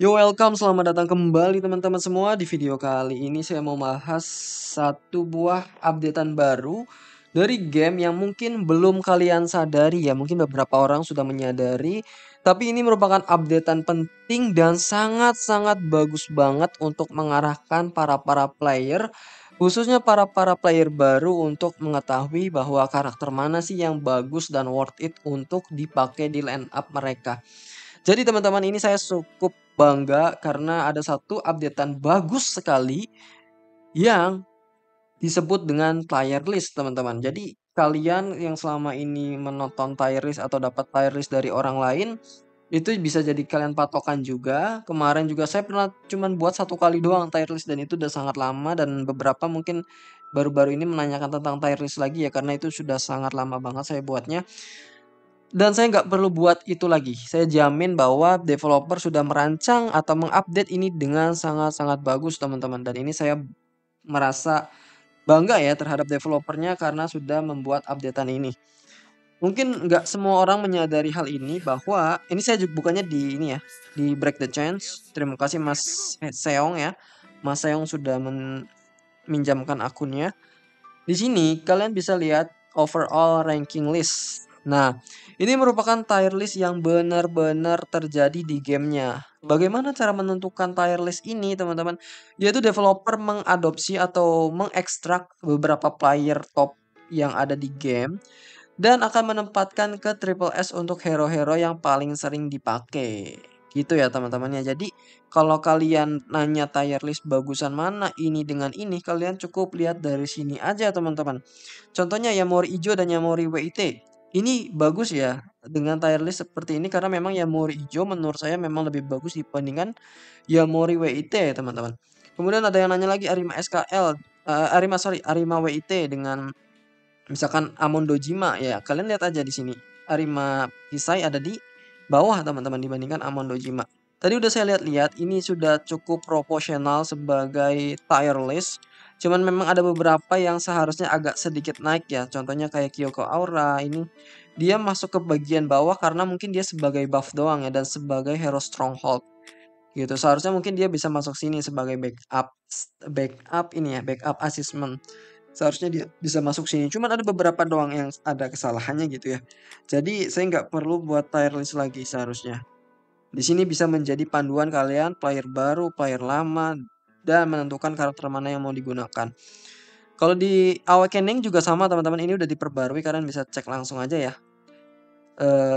Yo, welcome, selamat datang kembali teman-teman semua. Di video kali ini saya mau bahas satu buah updatean baru dari game yang mungkin belum kalian sadari ya. Mungkin beberapa orang sudah menyadari, tapi ini merupakan updatean penting dan sangat-sangat bagus banget untuk mengarahkan para player, khususnya para player baru untuk mengetahui bahwa karakter mana sih yang bagus dan worth it untuk dipakai di line up mereka. Jadi teman-teman, ini saya cukup bangga karena ada satu updatean bagus sekali yang disebut dengan tier list teman-teman. Jadi kalian yang selama ini menonton tier list atau dapat tier list dari orang lain, itu bisa jadi kalian patokan juga. Kemarin juga saya pernah cuman buat satu kali doang tier list dan itu udah sangat lama, dan beberapa mungkin baru-baru ini menanyakan tentang tier list lagi ya, karena itu sudah sangat lama banget saya buatnya. Dan saya nggak perlu buat itu lagi. Saya jamin bahwa developer sudah merancang atau mengupdate ini dengan sangat-sangat bagus teman-teman. Dan ini saya merasa bangga ya terhadap developernya karena sudah membuat updatean ini. Mungkin nggak semua orang menyadari hal ini, bahwa ini saya juga bukannya di ini ya, di Break the Chance. Terima kasih Mas Seong ya. Mas Seong sudah meminjamkan akunnya. Di sini kalian bisa lihat overall ranking list. Nah, ini merupakan tier list yang benar-benar terjadi di gamenya. Bagaimana cara menentukan tier list ini, teman-teman? Yaitu developer mengadopsi atau mengekstrak beberapa player top yang ada di game dan akan menempatkan ke Triple S untuk hero-hero yang paling sering dipakai. Gitu ya teman-teman ya. Jadi kalau kalian nanya tier list bagusan mana ini dengan ini, kalian cukup lihat dari sini aja teman-teman. Contohnya Yamori Ijo dan Yamori WIT. Ini bagus ya dengan tier list seperti ini, karena memang Yamori Ijo menurut saya memang lebih bagus dibandingkan Yamori WIT ya teman-teman. Kemudian ada yang nanya lagi Arima SKL, Arima WIT dengan misalkan Amon Dojima ya, kalian lihat aja di sini. Arima Kisai ada di bawah teman-teman dibandingkan Amon Dojima. Tadi udah saya lihat-lihat, ini sudah cukup proporsional sebagai tier list. Cuman memang ada beberapa yang seharusnya agak sedikit naik ya. Contohnya kayak Kyoko Aura, ini dia masuk ke bagian bawah karena mungkin dia sebagai buff doang ya dan sebagai hero stronghold gitu. Seharusnya mungkin dia bisa masuk sini sebagai backup ini ya, backup assessment. Seharusnya dia bisa masuk sini. Cuman ada beberapa doang yang ada kesalahannya gitu ya. Jadi saya nggak perlu buat tier list lagi seharusnya. Di sini bisa menjadi panduan kalian player baru, player lama, dan menentukan karakter mana yang mau digunakan. Kalau di Awakening juga sama teman-teman, ini udah diperbarui, kalian bisa cek langsung aja ya.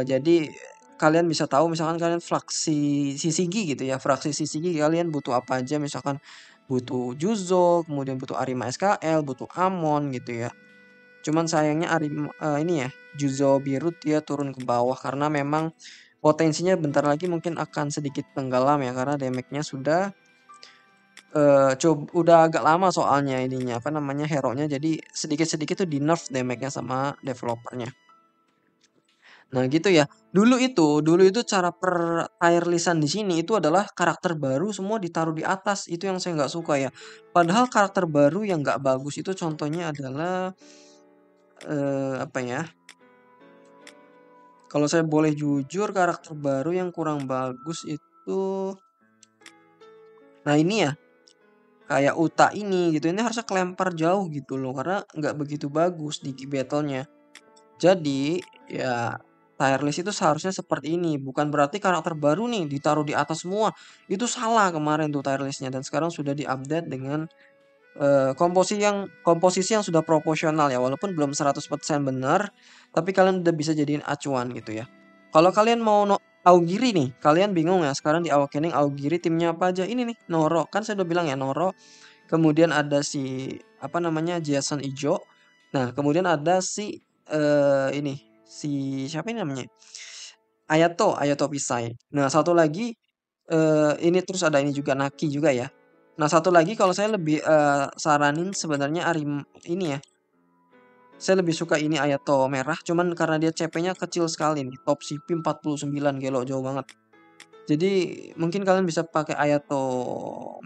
Jadi kalian bisa tahu misalkan kalian fraksi CCG gitu ya, fraksi CCG kalian butuh apa aja, misalkan butuh Juzo, kemudian butuh Arima SKL, butuh Amon gitu ya. Cuman sayangnya ini ya, Juzo biru dia turun ke bawah karena memang potensinya bentar lagi mungkin akan sedikit tenggelam ya, karena damage-nya sudah udah agak lama soalnya ininya, apa namanya, hero-nya, jadi sedikit-sedikit tuh di-nerf damage-nya sama developernya. Nah gitu ya. Dulu itu cara per tier list-an di sini itu adalah karakter baru semua ditaruh di atas. Itu yang saya nggak suka ya. Padahal karakter baru yang nggak bagus itu contohnya adalah apa ya? Kalau saya boleh jujur, karakter baru yang kurang bagus itu, nah ini ya, kayak Uta ini gitu. Ini harusnya kelempar jauh gitu loh, karena nggak begitu bagus di battle-nya. Jadi ya tier list itu seharusnya seperti ini, bukan berarti karakter baru nih ditaruh di atas semua. Itu salah kemarin tuh tier listnya, dan sekarang sudah diupdate dengan komposisi yang sudah proporsional ya, walaupun belum 100% benar, tapi kalian udah bisa jadiin acuan gitu ya. Kalau kalian mau Aogiri nih, kalian bingung ya sekarang di Awakening Aogiri timnya apa aja? Ini nih Noro, kan saya udah bilang ya Noro. Kemudian ada si apa namanya Jason Ijo. Nah, kemudian ada si ini si siapa ini namanya? Ayato Pisai. Nah, satu lagi ini terus ada ini juga Naki juga ya. Nah, satu lagi kalau saya lebih saranin sebenarnya ini ya. Saya lebih suka ini Ayato merah, cuman karena dia CP-nya kecil sekali nih. Top CP 49 gelo jauh banget. Jadi mungkin kalian bisa pakai Ayato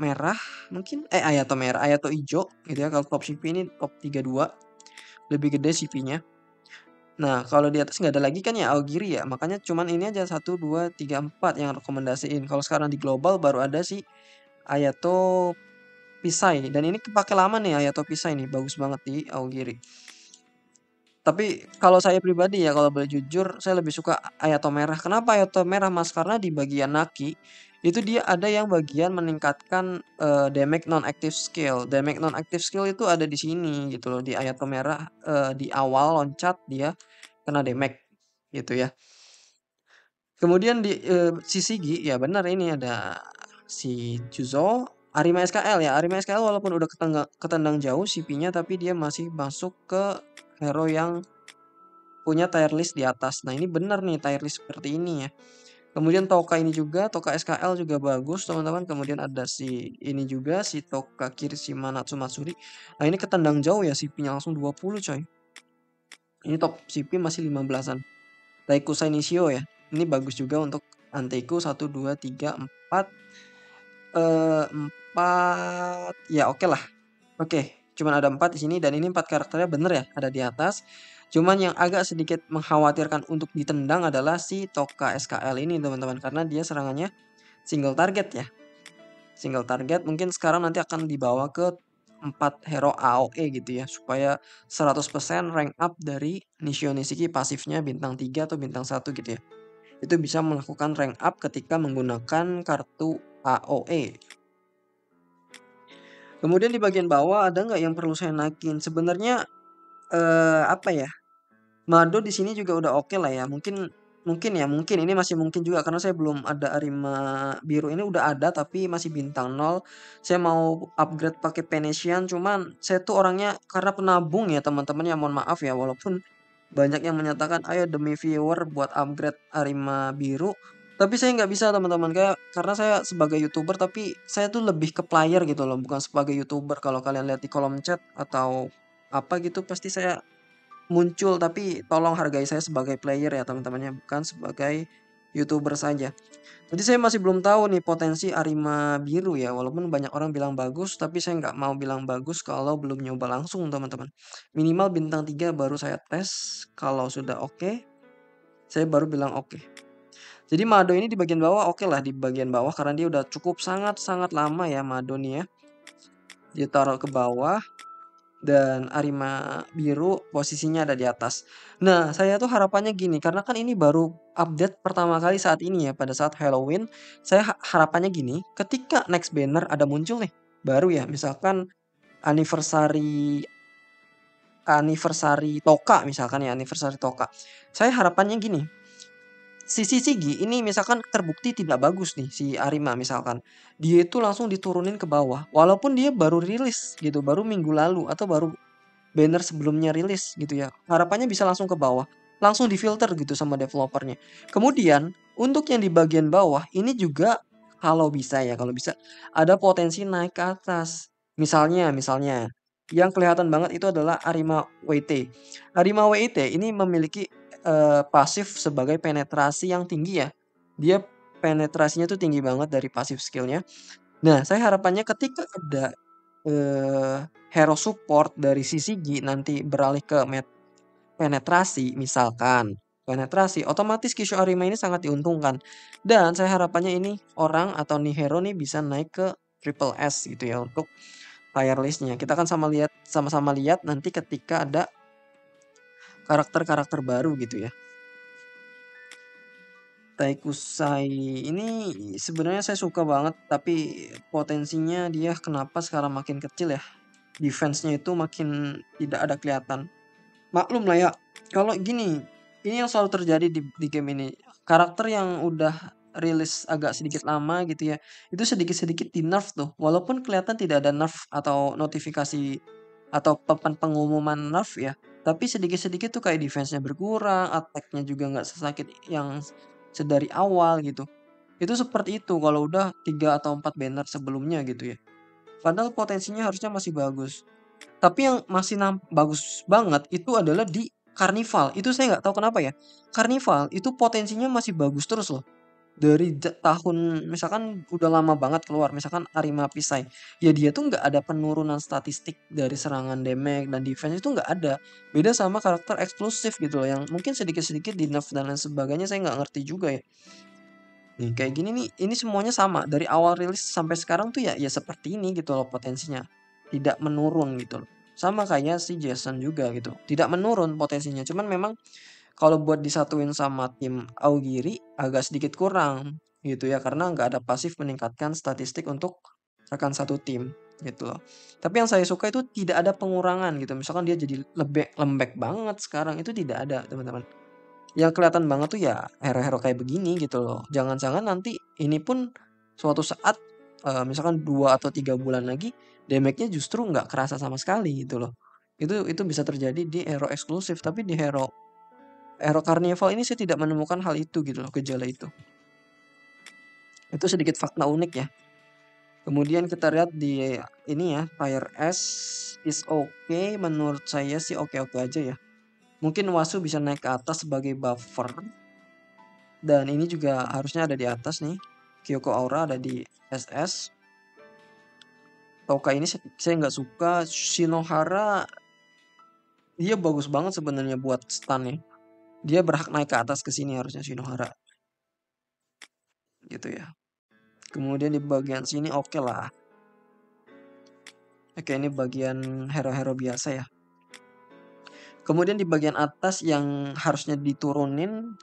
merah, mungkin Ayato merah, Ayato hijau gitu ya. Kalau top CP ini top 32, lebih gede CP-nya. Nah, kalau di atas nggak ada lagi kan ya Aogiri ya, makanya cuman ini aja 1, 2, 3, 4 yang rekomendasiin. Kalau sekarang di global baru ada si Ayato Pisai, dan ini kepake lama nih Ayato Pisai nih, bagus banget di Aogiri. Tapi kalau saya pribadi ya, kalau boleh jujur, saya lebih suka Ayato Merah. Kenapa Ayato Merah, Mas? Karena di bagian Naki, itu dia ada yang bagian meningkatkan damage non-active skill. Damage non-active skill itu ada di sini gitu loh, di Ayato Merah, di awal loncat dia kena damage gitu ya. Kemudian di sisi Gi, ya benar ini ada si Juzo, Arima SKL ya. Arima SKL walaupun udah ketendang jauh CP-nya, tapi dia masih masuk ke hero yang punya tier list di atas. Nah, ini benar nih tier list seperti ini ya. Kemudian Toka ini juga, Toka SKL juga bagus teman-teman. Kemudian ada si ini juga, si Toka Kirishima Natsumatsuri. Nah, ini ketendang jauh ya, CP-nya langsung 20 coy. Ini top CP masih 15-an. Taikusai Nishio ya. Ini bagus juga untuk Anteiku 1, 2, 3, 4. 4 ya oke lah. Oke, cuman ada 4 di sini dan ini 4 karakternya bener ya, ada di atas. Cuman yang agak sedikit mengkhawatirkan untuk ditendang adalah si Toka SKL ini teman-teman, karena dia serangannya single target ya. Single target mungkin sekarang nanti akan dibawa ke 4 hero AOE gitu ya, supaya 100% rank up dari Nishio Nishiki pasifnya bintang 3 atau bintang 1 gitu ya. Itu bisa melakukan rank up ketika menggunakan kartu AOE. Kemudian di bagian bawah ada nggak yang perlu saya naikin? Sebenarnya apa ya? Mado di sini juga udah oke lah ya. Mungkin ini masih mungkin juga karena saya belum ada Arima biru ini, udah ada tapi masih bintang 0. Saya mau upgrade pakai Venetian, cuman saya tuh orangnya karena penabung ya teman-teman ya, mohon maaf ya, walaupun banyak yang menyatakan ayo demi viewer buat upgrade Arima biru. Tapi saya nggak bisa teman-teman, kayak karena saya sebagai YouTuber tapi saya tuh lebih ke player gitu loh, bukan sebagai YouTuber. Kalau kalian lihat di kolom chat atau apa gitu pasti saya muncul, tapi tolong hargai saya sebagai player ya teman-temannya, bukan sebagai YouTuber saja. Jadi saya masih belum tahu nih potensi Arima biru ya, walaupun banyak orang bilang bagus, tapi saya nggak mau bilang bagus kalau belum nyoba langsung teman-teman. Minimal bintang 3 baru saya tes, kalau sudah oke, saya baru bilang oke. Jadi Mado ini di bagian bawah oke lah, di bagian bawah karena dia udah cukup sangat-sangat lama ya Mado nih ya. Dia taruh ke bawah. Dan Arima biru posisinya ada di atas. Nah, saya tuh harapannya gini, karena kan ini baru update pertama kali saat ini ya, pada saat Halloween. Saya harapannya gini, ketika next banner ada muncul nih, baru ya, misalkan anniversary anniversary Toka misalkan ya, anniversary Toka. Saya harapannya gini, si Sigi ini misalkan terbukti tidak bagus nih si Arima misalkan. Dia itu langsung diturunin ke bawah, walaupun dia baru rilis gitu, baru minggu lalu atau baru banner sebelumnya rilis gitu ya. Harapannya bisa langsung ke bawah, langsung difilter gitu sama developernya. Kemudian untuk yang di bagian bawah ini juga kalau bisa ya, kalau bisa ada potensi naik ke atas. Misalnya yang kelihatan banget itu adalah Arima WT. Arima WT ini memiliki pasif sebagai penetrasi yang tinggi ya. Dia penetrasinya tuh tinggi banget dari pasif skillnya. Nah, saya harapannya ketika ada hero support dari sisi Gi nanti beralih ke penetrasi misalkan, penetrasi otomatis Kishu Arima ini sangat diuntungkan. Dan saya harapannya ini orang atau nih hero nih bisa naik ke triple S gitu ya untuk tier list-nya. Kita akan sama-sama lihat nanti ketika ada karakter-karakter baru gitu ya. Taikusai ini sebenarnya saya suka banget, tapi potensinya dia kenapa sekarang makin kecil ya? Defense-nya itu makin tidak ada kelihatan. Maklum lah ya, kalau gini, ini yang selalu terjadi di game ini. Karakter yang udah rilis agak sedikit lama gitu ya, itu sedikit-sedikit di nerf tuh. Walaupun kelihatan tidak ada nerf atau notifikasi atau papan pengumuman nerf ya, tapi sedikit-sedikit tuh kayak defense-nya berkurang, attack-nya juga nggak sesakit yang sedari awal gitu. Itu seperti itu kalau udah 3 atau 4 banner sebelumnya gitu ya. Padahal potensinya harusnya masih bagus. Tapi yang masih bagus banget itu adalah di Carnival. Itu saya nggak tahu kenapa ya. Carnival itu potensinya masih bagus terus loh. dari tahun misalkan udah lama banget keluar, misalkan Arima Pisai, ya dia tuh nggak ada penurunan statistik dari serangan damage dan defense itu nggak ada. Beda sama karakter eksklusif gitu loh, yang mungkin sedikit-sedikit di nerf dan lain sebagainya saya nggak ngerti juga ya. Nih kayak gini nih, ini semuanya sama dari awal rilis sampai sekarang tuh ya seperti ini gitu loh potensinya. Tidak menurun gitu loh. Sama kayak si Jason juga gitu. Tidak menurun potensinya, cuman memang kalau buat disatuin sama tim Augiri agak sedikit kurang gitu ya karena nggak ada pasif meningkatkan statistik untuk rekan satu tim gitu loh. Tapi yang saya suka itu tidak ada pengurangan gitu. Misalkan dia jadi lembek banget sekarang itu tidak ada teman-teman. Yang kelihatan banget tuh ya hero-hero kayak begini gitu loh. Jangan-jangan nanti ini pun suatu saat misalkan 2 atau 3 bulan lagi damage-nya justru nggak kerasa sama sekali gitu loh. Itu bisa terjadi di hero eksklusif tapi di hero Carnival ini saya tidak menemukan hal itu gitu loh, gejala itu. Itu sedikit fakta unik ya. Kemudian kita lihat di ini ya, Fire S is okay, menurut saya sih oke-oke aja ya. Mungkin Wasu bisa naik ke atas sebagai buffer. Dan ini juga harusnya ada di atas nih. Kyoko Aura ada di SS. Toka ini saya nggak suka. Shinohara dia bagus banget sebenarnya buat stun ya. Dia berhak naik ke atas ke sini harusnya Shinohara. Gitu ya. Kemudian di bagian sini oke lah. Oke, ini bagian hero-hero biasa ya. Kemudian di bagian atas yang harusnya diturunin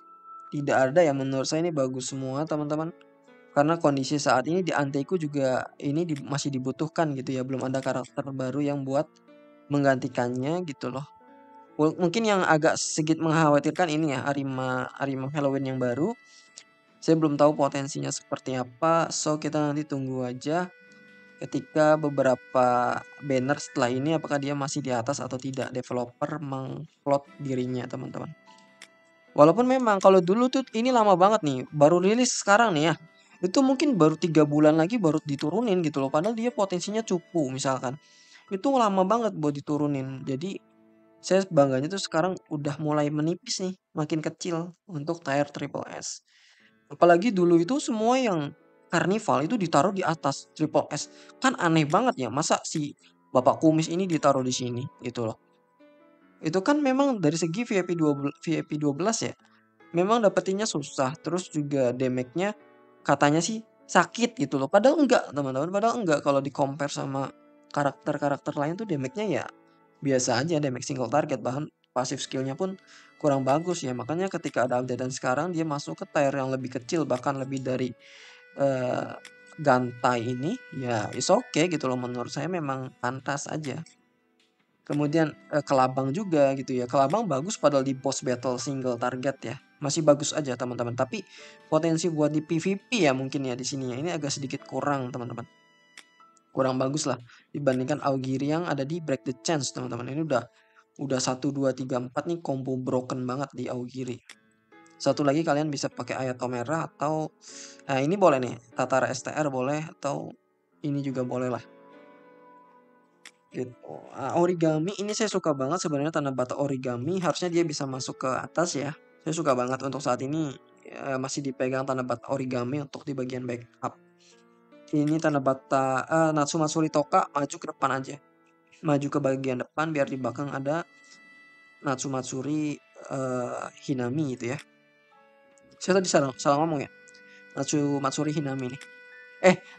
tidak ada ya, menurut saya ini bagus semua teman-teman. Karena kondisi saat ini di Anteiku juga ini masih dibutuhkan gitu ya, belum ada karakter baru yang buat menggantikannya gitu loh. Mungkin yang agak sedikit mengkhawatirkan ini ya, Arima Arima Halloween yang baru. Saya belum tahu potensinya seperti apa, so kita nanti tunggu aja ketika beberapa banner setelah ini apakah dia masih di atas atau tidak developer mengplot dirinya teman-teman. Walaupun memang kalau dulu tuh ini lama banget nih, baru rilis sekarang nih ya. Itu mungkin baru 3 bulan lagi baru diturunin gitu loh. Padahal dia potensinya cupu misalkan. Itu lama banget buat diturunin. Jadi saya bangganya tuh sekarang udah mulai menipis nih, makin kecil untuk tier triple S. Apalagi dulu itu semua yang karnival itu ditaruh di atas triple S. Kan aneh banget ya, masa si Bapak Kumis ini ditaruh di sini gitu loh. Itu kan memang dari segi VIP 12 ya. Memang dapetinnya susah, terus juga damage-nya katanya sih sakit gitu loh. Padahal enggak, teman-teman. Padahal enggak kalau di-compare sama karakter-karakter lain tuh damage-nya ya biasa aja, damage single target. Bahkan pasif skill-nya pun kurang bagus ya. Makanya ketika ada updatean sekarang dia masuk ke tier yang lebih kecil bahkan lebih dari eh, Gantai ini ya is okay gitu loh menurut saya memang pantas aja. Kemudian Kelabang juga gitu ya. Kelabang bagus padahal di boss battle single target ya. Masih bagus aja teman-teman. Tapi potensi buat di PVP ya mungkin ya di sini ya. Ini agak sedikit kurang teman-teman. Kurang bagus lah dibandingkan Augiri yang ada di Break the Chance teman-teman. Ini udah 1 2 3 4 nih combo broken banget di Augiri. Satu lagi kalian bisa pakai Ayato merah atau nah ini boleh nih Tatara STR boleh atau ini juga boleh lah. Gitu. Origami ini saya suka banget sebenarnya Tanah Bata Origami, harusnya dia bisa masuk ke atas ya. Saya suka banget untuk saat ini masih dipegang Tanah Bata Origami untuk di bagian backup. Ini Tanah Bata Natsumatsuri Toka maju ke depan aja. Maju ke bagian depan biar di belakang ada Natsumatsuri Hinami gitu ya. Saya tadi salah ngomong ya. Natsumatsuri Hinami nih.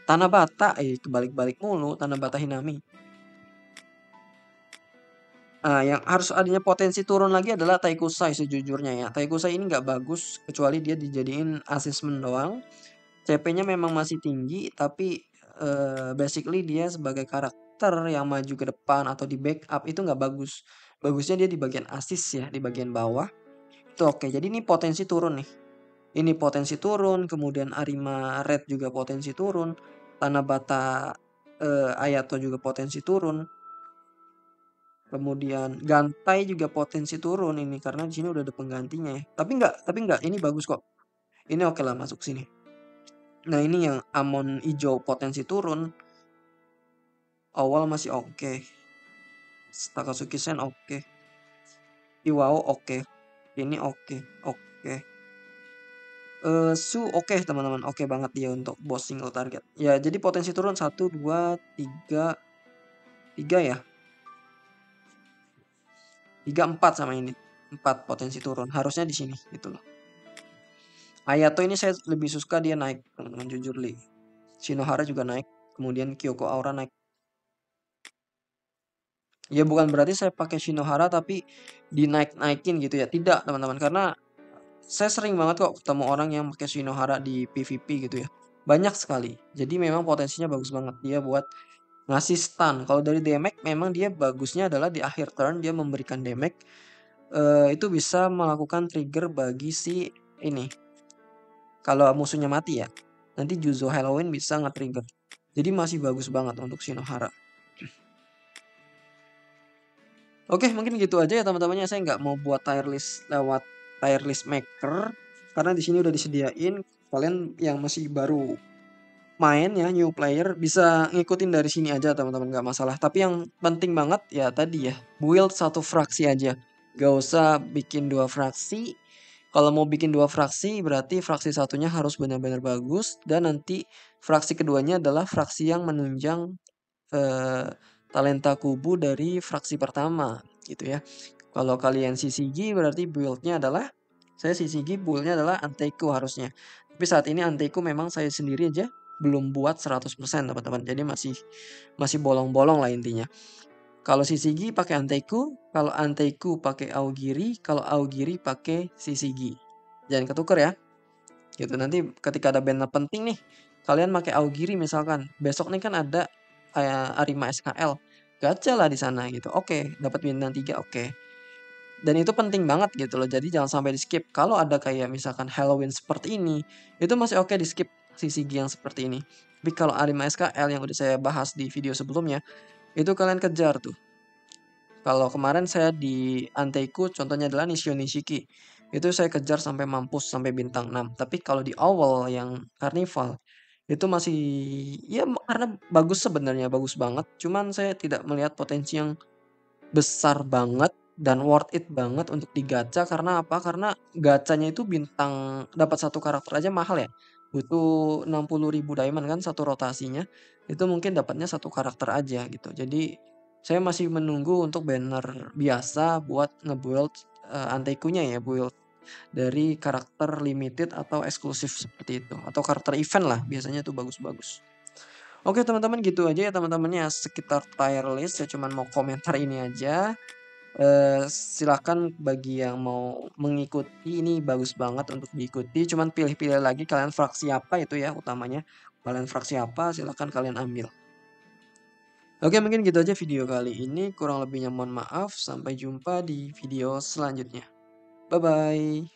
Tanah Bata kebalik-balik mulu Tanah Bata Hinami. Yang harus adanya potensi turun lagi adalah Taikusai sejujurnya ya. Taikusai ini nggak bagus kecuali dia dijadiin assessment doang. CP-nya memang masih tinggi tapi basically dia sebagai karakter yang maju ke depan atau di backup itu nggak bagus. Bagusnya dia di bagian assist ya, di bagian bawah. Itu oke. Jadi ini potensi turun nih. Ini potensi turun, kemudian Arima Red juga potensi turun, Tanabata Ayato juga potensi turun. Kemudian Gantai juga potensi turun ini karena di sini udah ada penggantinya ya. Tapi enggak, ini bagus kok. Ini oke lah masuk sini. Nah, ini yang Amon hijau potensi turun. Awal masih oke. Takasuki Sen oke. Iwao oke. Ini oke. Oke. Su oke teman-teman, oke banget dia untuk boss single target. Ya jadi potensi turun 1, 2, 3, 3 ya. 3, 4 sama ini. 4 potensi turun. Harusnya di sini gitu loh. Ayato ini saya lebih suka dia naik, teman-teman, jujur li. Shinohara juga naik, kemudian Kyoko Aura naik. Ya bukan berarti saya pakai Shinohara tapi dinaik-naikin gitu ya. Tidak, teman-teman, karena saya sering banget kok ketemu orang yang pakai Shinohara di PvP gitu ya. Banyak sekali. Jadi memang potensinya bagus banget dia buat ngasih stun. Kalau dari damage memang dia bagusnya adalah di akhir turn dia memberikan damage. Itu bisa melakukan trigger bagi si ini. Kalau musuhnya mati ya. Nanti Juzo Halloween bisa nge-trigger. Jadi masih bagus banget untuk Shinohara. Oke, mungkin gitu aja ya teman-temannya. Saya nggak mau buat tier list lewat tier list maker karena di sini udah disediain. Kalian yang masih baru main ya, new player, bisa ngikutin dari sini aja teman-teman, nggak masalah. Tapi yang penting banget ya tadi ya, build satu fraksi aja. Gak usah bikin 2 fraksi. Kalau mau bikin 2 fraksi berarti fraksi satunya harus benar-benar bagus dan nanti fraksi keduanya adalah fraksi yang menunjang eh, talenta kubu dari fraksi pertama gitu ya. Kalau kalian CCG berarti build-nya adalah saya CCG build-nya adalah Anteiku harusnya. Tapi saat ini Anteiku memang saya sendiri aja belum buat 100% teman-teman. Jadi masih bolong-bolong lah intinya. Kalau CCG pakai Anteiku, kalau Anteiku pakai Aogiri, kalau Aogiri pakai CCG. Jangan ketuker ya. Gitu nanti ketika ada band penting nih, kalian pakai Aogiri misalkan. Besok nih kan ada kayak Arima SKL. Gacha lah di sana gitu. Oke, dapat bintang 3, oke. Dan itu penting banget gitu loh. Jadi jangan sampai di skip. Kalau ada kayak misalkan Halloween seperti ini, itu masih oke di skip CCG yang seperti ini. Tapi kalau Arima SKL yang udah saya bahas di video sebelumnya, itu kalian kejar tuh. Kalau kemarin saya di Anteiku contohnya adalah Nishio Nishiki. Itu saya kejar sampai mampus sampai bintang 6. Tapi kalau di awal yang Carnival itu masih ya karena bagus sebenarnya bagus banget. Cuman saya tidak melihat potensi yang besar banget dan worth it banget untuk digacha karena apa? Karena gacanya itu bintang dapat satu karakter aja mahal ya. Butuh 60.000 diamond kan satu rotasinya. Itu mungkin dapatnya satu karakter aja gitu. Jadi saya masih menunggu untuk banner biasa buat nge-build Antekunya ya, build dari karakter limited atau eksklusif seperti itu atau karakter event lah biasanya tuh bagus-bagus. Oke teman-teman gitu aja ya teman-temannya sekitar tier list saya cuman mau komentar ini aja. Silakan bagi yang mau mengikuti ini bagus banget untuk diikuti. Cuman pilih-pilih lagi kalian fraksi apa itu ya utamanya. Kalian fraksi apa silakan kalian ambil. Oke mungkin gitu aja video kali ini. Kurang lebihnya mohon maaf. Sampai jumpa di video selanjutnya. Bye bye.